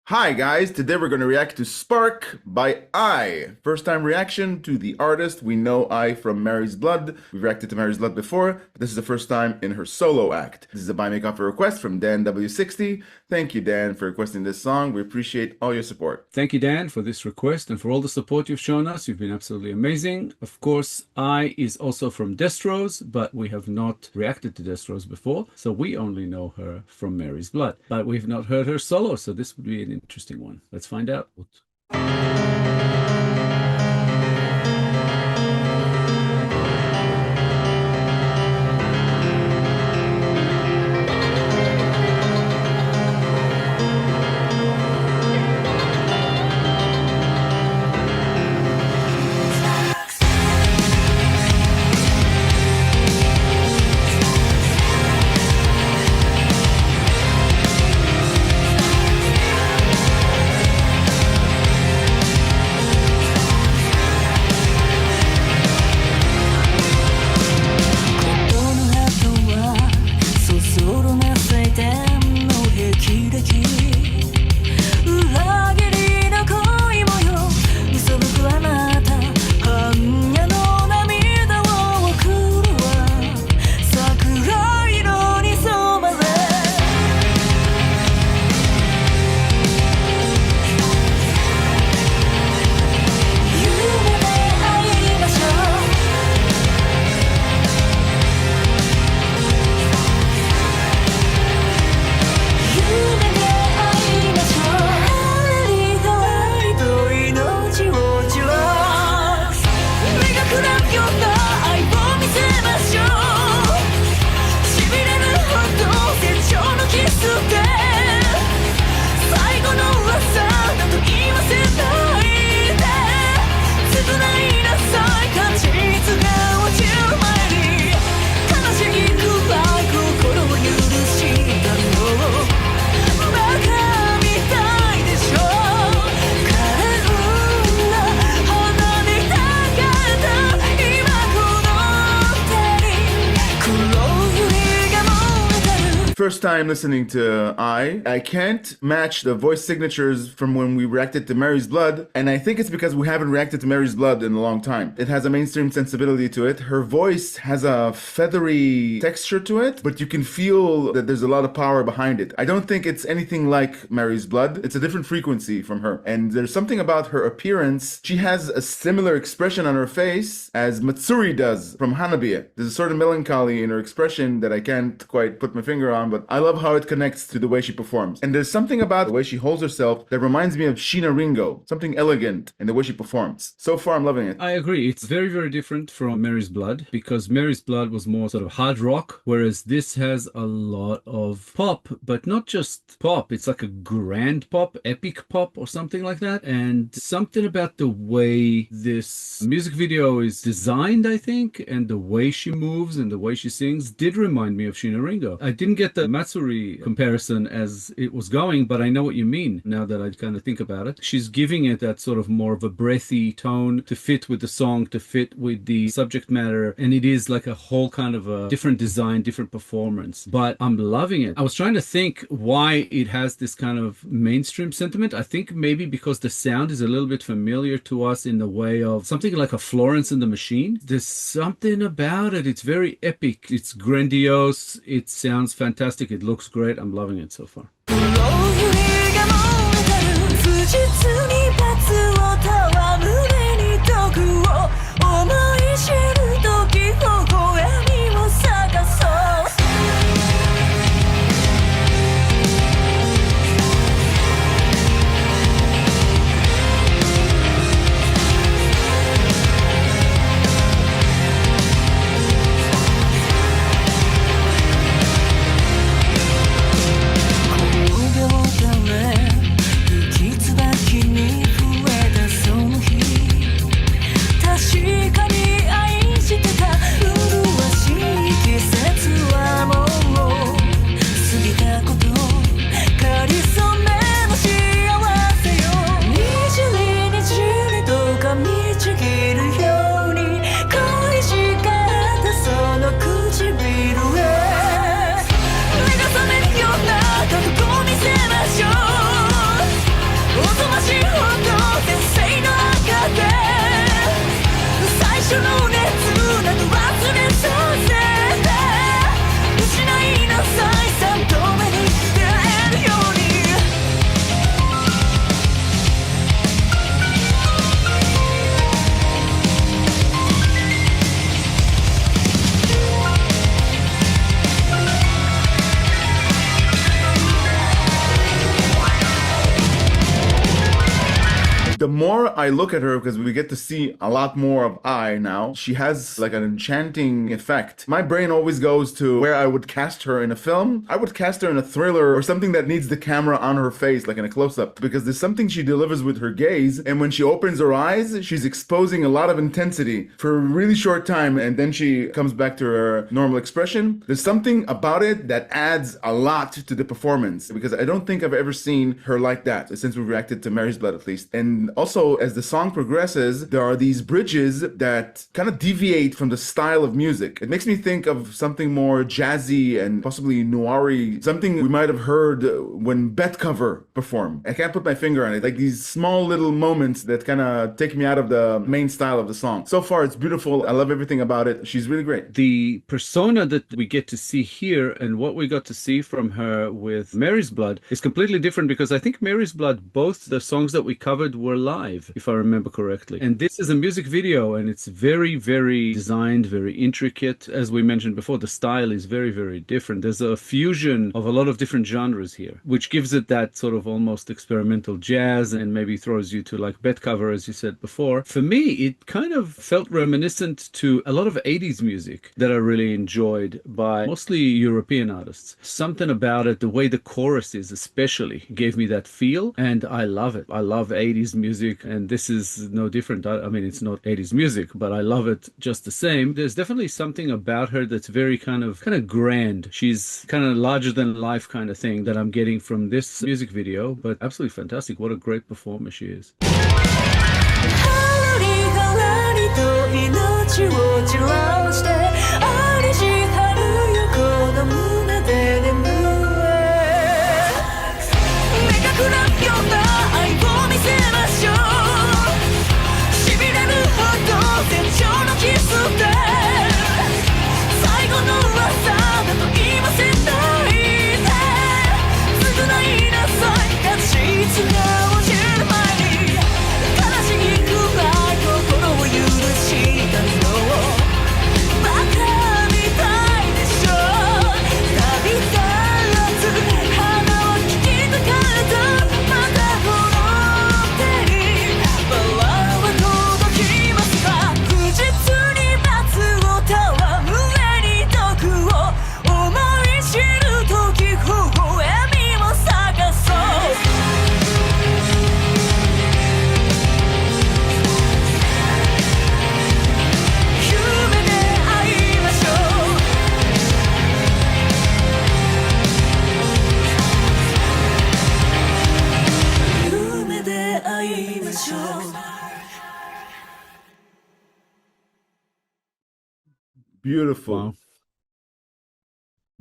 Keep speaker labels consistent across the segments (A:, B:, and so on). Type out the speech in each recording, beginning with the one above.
A: Hi guys, today we're going to react to Spark by I. First time reaction to the artist. We know I from Mary's Blood. We've reacted to Mary's Blood before, but this is the first time in her solo act. This is a buy make offer request from Dan W60. Thank you, Dan, for requesting this song. We appreciate all your support.
B: Thank you, Dan, for this request and for all the support you've shown us. You've been absolutely amazing. Of course, I is also from Destros, but we have not reacted to Destros before, so we only know her from Mary's Blood. But we've not heard her solo, so this would be an interesting one. Let's find out.
A: First time listening to I can't match the voice signatures from when we reacted to Mary's Blood, and I think it's because we haven't reacted to Mary's Blood in a long time. It has a mainstream sensibility to it. Her voice has a feathery texture to it, but you can feel that there's a lot of power behind it. I don't think it's anything like Mary's Blood. It's a different frequency from her. And there's something about her appearance. She has a similar expression on her face as Matsuri does from Hanabiya. There's a sort of melancholy in her expression that I can't quite put my finger on, but I love how it connects to the way she performs. And there's something about the way she holds herself that reminds me of Sheena Ringo, something elegant in the way she performs. So far, I'm loving it.
B: I agree. It's very, very different from Mary's Blood because Mary's Blood was more sort of hard rock, whereas this has a lot of pop, but not just pop. It's like a grand pop, epic pop or something like that. And something about the way this music video is designed, I think, and the way she moves and the way she sings did remind me of Sheena Ringo. I didn't get the Matsuri comparison as it was going, but I know what you mean now that I kind of think about it. She's giving it that sort of more of a breathy tone to fit with the song, to fit with the subject matter, and it is like a whole kind of a different design, different performance, but I'm loving it. I was trying to think why it has this kind of mainstream sentiment. I think maybe because the sound is a little bit familiar to us in the way of something like a Florence and the Machine. There's something about it. It's very epic. It's grandiose. It sounds fantastic. It looks great. I'm loving it so far.
A: The more I look at her, because we get to see a lot more of I now, she has like an enchanting effect. My brain always goes to where I would cast her in a film. I would cast her in a thriller or something that needs the camera on her face, like in a close-up, because there's something she delivers with her gaze, and when she opens her eyes, she's exposing a lot of intensity for a really short time, and then she comes back to her normal expression. There's something about it that adds a lot to the performance, because I don't think I've ever seen her like that, since we reacted to Mary's Blood at least. And also, as the song progresses, there are these bridges that kind of deviate from the style of music. It makes me think of something more jazzy and possibly noiry, something we might have heard when Betcover performed. I can't put my finger on it. Like these small little moments that kind of take me out of the main style of the song. So far, it's beautiful. I love everything about it. She's really great.
B: The persona that we get to see here and what we got to see from her with Mary's Blood is completely different, because I think Mary's Blood, both the songs that we covered were live, if I remember correctly. And this is a music video, and it's very, very designed, very intricate. As we mentioned before, the style is very, very different. There's a fusion of a lot of different genres here, which gives it that sort of almost experimental jazz and maybe throws you to like Betcover, as you said before. For me, it kind of felt reminiscent to a lot of 80s music that I really enjoyed by mostly European artists. Something about it, the way the chorus is especially, gave me that feel, and I love it. I love 80s music, and this is no different. I mean, it's not 80s music, but I love it just the same. There's definitely something about her that's very kind of grand. She's kind of larger than life kind of thing that I'm getting from this music video, but absolutely fantastic. What a great performer she is.
C: しょう
A: Beautiful.
B: Wow.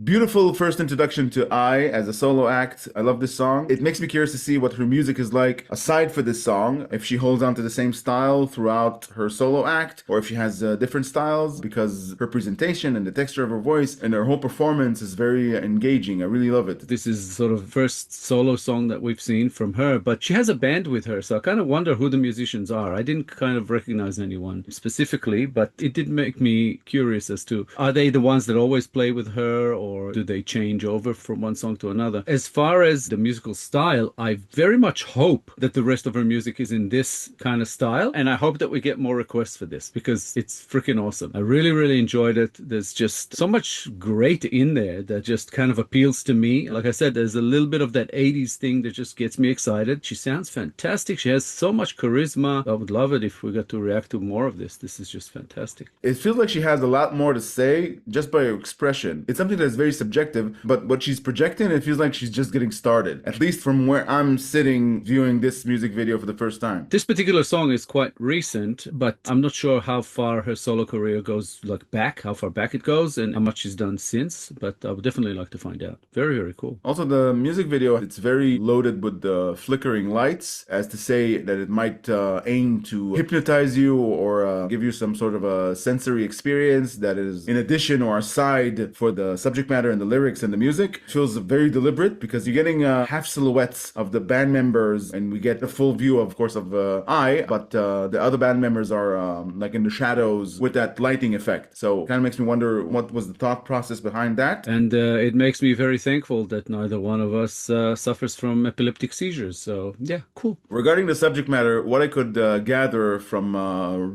A: Beautiful first introduction to I as a solo act. I love this song. It makes me curious to see what her music is like aside for this song, if she holds on to the same style throughout her solo act, or if she has different styles, because her presentation and the texture of her voice and her whole performance is very engaging. I really love it.
B: This is sort of first solo song that we've seen from her, but she has a band with her, so I kind of wonder who the musicians are. I didn't kind of recognize anyone specifically, but it did make me curious as to, are they the ones that always play with her, or do they change over from one song to another? As far as the musical style, I very much hope that the rest of her music is in this kind of style, and I hope that we get more requests for this, because it's freaking awesome. I really, really enjoyed it. There's just so much great in there that just kind of appeals to me. Like I said, there's a little bit of that 80s thing that just gets me excited. She sounds fantastic. She has so much charisma. I would love it if we got to react to more of this. This is just fantastic.
A: It feels like she has a lot more to say just by her expression. It's something that's very subjective, but what she's projecting, it feels like she's just getting started, at least from where I'm sitting viewing this music video for the first time.
B: This particular song is quite recent, but I'm not sure how far her solo career goes, like back, how far back it goes, and how much she's done since, but I would definitely like to find out. Very, very cool.
A: Also, the music video, it's very loaded with the flickering lights, as to say that it might aim to hypnotize you or give you some sort of a sensory experience that is in addition or aside for the subject subject matter and the lyrics and the music feels very deliberate because you're getting half silhouettes of the band members, and we get a full view, of course, of I, but the other band members are like in the shadows with that lighting effect. So it kind of makes me wonder what was the thought process behind that.
B: And it makes me very thankful that neither one of us suffers from epileptic seizures. So yeah, cool.
A: Regarding the subject matter, what I could gather from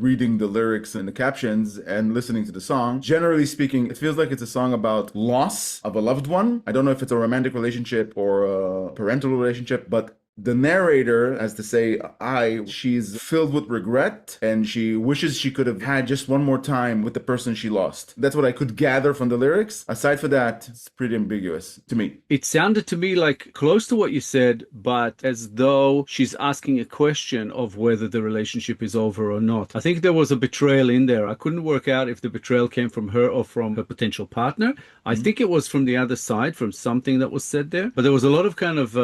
A: reading the lyrics and the captions and listening to the song, generally speaking, it feels like it's a song about loss of a loved one. I don't know if it's a romantic relationship or a parental relationship, but the narrator, as to say, she's filled with regret and she wishes she could have had just one more time with the person she lost. That's what I could gather from the lyrics. Aside from that, it's pretty ambiguous to me.
B: It sounded to me like close to what you said, but as though she's asking a question of whether the relationship is over or not. I think there was a betrayal in there. I couldn't work out if the betrayal came from her or from her potential partner. I think it was from the other side, from something that was said there. But there was a lot of kind of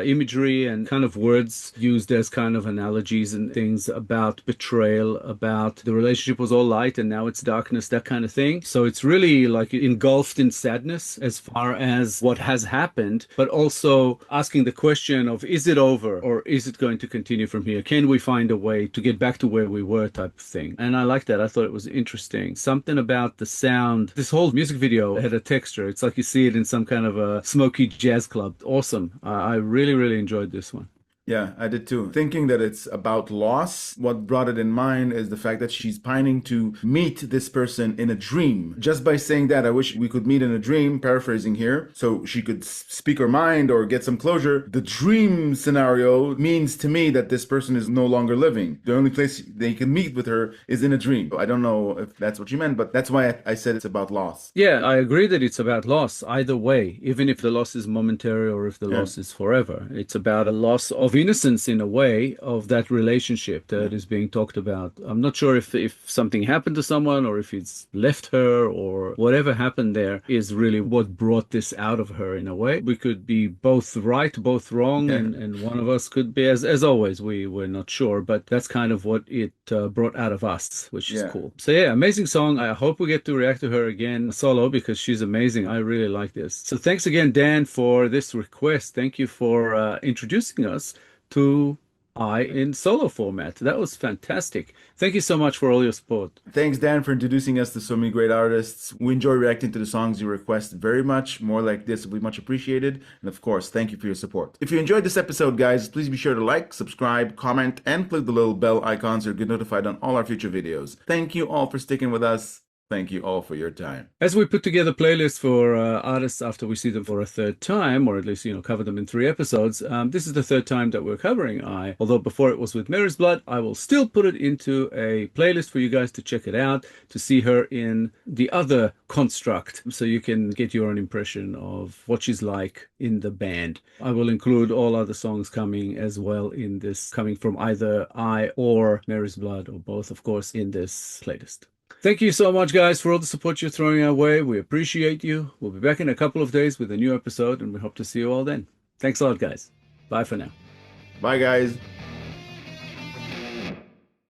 B: imagery and kind of words used as kind of analogies and things about betrayal, about the relationship was all light and now it's darkness, that kind of thing. So it's really like engulfed in sadness as far as what has happened, but also asking the question of, is it over or is it going to continue from here? Can we find a way to get back to where we were, type of thing? And I like that. I thought it was interesting. Something about the sound. This whole music video had a texture. It's like you see it in some kind of a smoky jazz club. Awesome. I really, really enjoyed this one.
A: Yeah, I did too. Thinking that it's about loss, what brought it in mind is the fact that she's pining to meet this person in a dream. Just by saying that, I wish we could meet in a dream, paraphrasing here, so she could speak her mind or get some closure. The dream scenario means to me that this person is no longer living. The only place they can meet with her is in a dream. I don't know if that's what you meant, but that's why I said it's about loss.
B: Yeah, I agree that it's about loss either way, even if the loss is momentary or if the loss is forever. It's about a loss of innocence in a way of that relationship that is being talked about. I'm not sure if something happened to someone or if it's left her or whatever happened there is really what brought this out of her in a way. We could be both right, both wrong, and one of us could be, as always, we're not sure, but that's kind of what it brought out of us, which is cool. So yeah, amazing song. I hope we get to react to her again solo because she's amazing. I really like this. So thanks again, Dan, for this request. Thank you for introducing us to I in solo format. That was fantastic. Thank you so much for all your support.
A: Thanks, Dan, for introducing us to so many great artists. We enjoy reacting to the songs you request very much. More like this will be much appreciated. And of course, thank you for your support. If you enjoyed this episode, guys, please be sure to like, subscribe, comment, and click the little bell icon so you get notified on all our future videos. Thank you all for sticking with us. Thank you all for your time.
B: As we put together playlists for artists after we see them for a third time, or at least, cover them in 3 episodes, this is the third time that we're covering I. Although before it was with Mary's Blood, I will still put it into a playlist for you guys to check it out, to see her in the other construct, so you can get your own impression of what she's like in the band. I will include all other songs coming as well in this, coming from either I or Mary's Blood, or both, of course, in this playlist. Thank you so much, guys, for all the support you're throwing our way. We appreciate you. We'll be back in a couple of days with a new episode, and we hope to see you all then. Thanks a lot, guys. Bye for now.
A: Bye, guys.